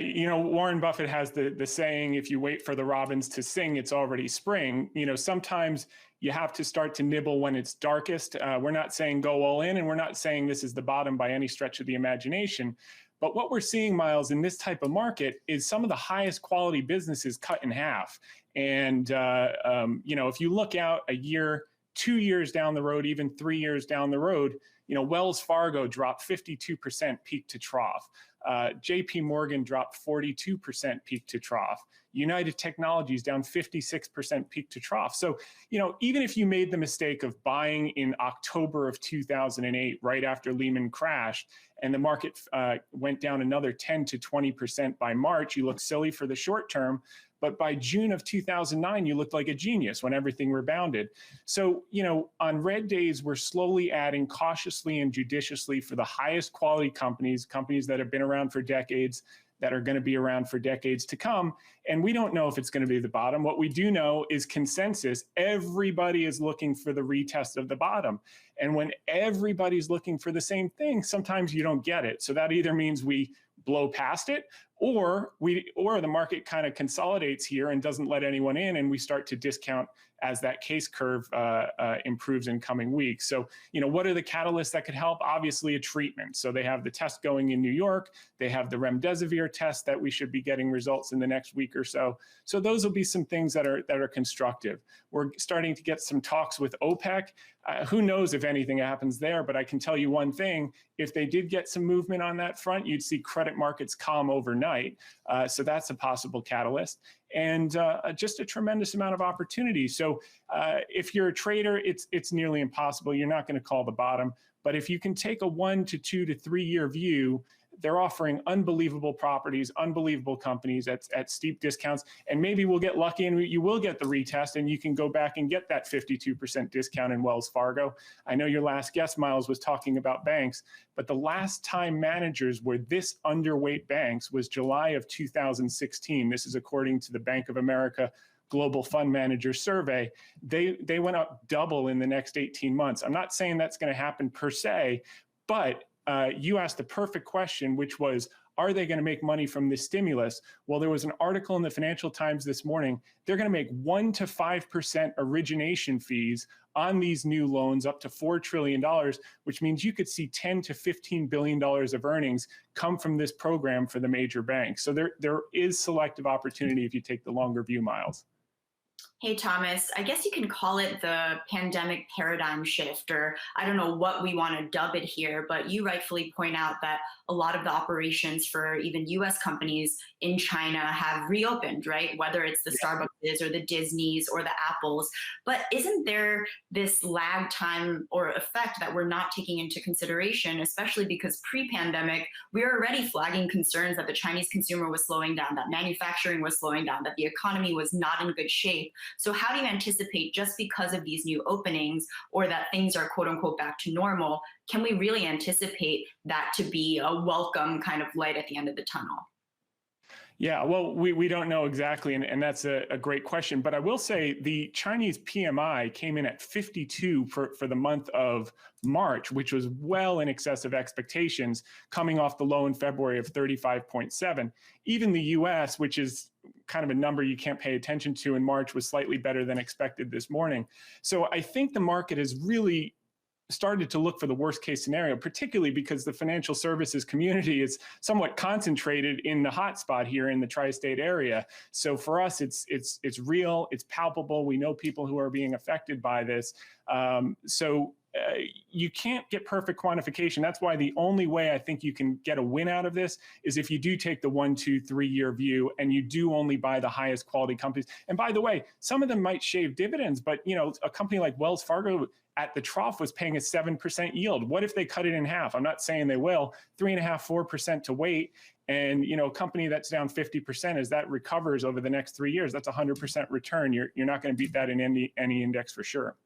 Warren Buffett has the saying, if you wait for the robins to sing, it's already spring. Sometimes you have to start to nibble when it's darkest. We're not saying go all in, and we're not saying this is the bottom by any stretch of the imagination. But what we're seeing, Miles, in this type of market is some of the highest quality businesses cut in half. And, if you look out a year, 2 years down the road, even 3 years down the road, Wells Fargo dropped 52% peak to trough. JP Morgan dropped 42% peak to trough. United Technologies down 56% peak to trough. So, even if you made the mistake of buying in October of 2008, right after Lehman crashed, and the market went down another 10 to 20% by March, you look silly for the short term. But by June of 2009, you looked like a genius when everything rebounded. So, on red days, we're slowly adding cautiously and judiciously for the highest quality companies that have been around for decades, that are going to be around for decades to come. And we don't know if it's going to be the bottom. What we do know is consensus. Everybody is looking for the retest of the bottom. And when everybody's looking for the same thing, sometimes you don't get it. So that either means we blow past it, or the market kind of consolidates here and doesn't let anyone in, and we start to discount as that case curve improves in coming weeks. So, what are the catalysts that could help? Obviously, a treatment. So they have the test going in New York. They have the remdesivir test that we should be getting results in the next week or so. So those will be some things that are constructive. We're starting to get some talks with OPEC. Who knows if anything happens there, but I can tell you one thing. If they did get some movement on that front, you'd see credit markets calm overnight. So that's a possible catalyst. And just a tremendous amount of opportunity. So if you're a trader, it's nearly impossible. You're not going to call the bottom. But if you can take a 1 to 2 to 3 year view, they're offering unbelievable properties, unbelievable companies at steep discounts. And maybe we'll get lucky and you will get the retest, and you can go back and get that 52% discount in Wells Fargo. I know your last guest, Miles, was talking about banks, but the last time managers were this underweight banks was July of 2016. This is according to the Bank of America Global Fund Manager Survey. They went up double in the next 18 months. I'm not saying that's going to happen per se, but you asked the perfect question, which was, are they going to make money from this stimulus? Well, there was an article in the Financial Times this morning. They're going to make 1 to 5% origination fees on these new loans up to $4 trillion, which means you could see $10 to $15 billion of earnings come from this program for the major banks. So there is selective opportunity if you take the longer view, Miles. Hey, Thomas, I guess you can call it the pandemic paradigm shift, or I don't know what we want to dub it here, but you rightfully point out that a lot of the operations for even US companies in China have reopened, right? Whether it's the Starbucks or the Disneys or the Apples. But isn't there this lag time or effect that we're not taking into consideration, especially because pre-pandemic, we were already flagging concerns that the Chinese consumer was slowing down, that manufacturing was slowing down, that the economy was not in good shape. So how do you anticipate, just because of these new openings or that things are quote unquote back to normal, can we really anticipate that to be a welcome kind of light at the end of the tunnel? Yeah, well, we don't know exactly, and that's a great question. But I will say the Chinese PMI came in at 52 for the month of March, which was well in excess of expectations, coming off the low in February of 35.7. Even the US, which is kind of a number you can't pay attention to in March, was slightly better than expected this morning. So I think the market has really started to look for the worst case scenario, particularly because the financial services community is somewhat concentrated in the hotspot here in the tri-state area. So for us, it's real, it's palpable. We know people who are being affected by this. You can't get perfect quantification. That's why the only way I think you can get a win out of this is if you do take the 1, 2, 3 year view and you do only buy the highest quality companies. And by the way, some of them might shave dividends, but a company like Wells Fargo at the trough was paying a 7% yield. What if they cut it in half? I'm not saying they will. 3.5%, 4% to wait. And a company that's down 50%, as that recovers over the next 3 years, that's 100% return. You're not going to beat that in any index for sure.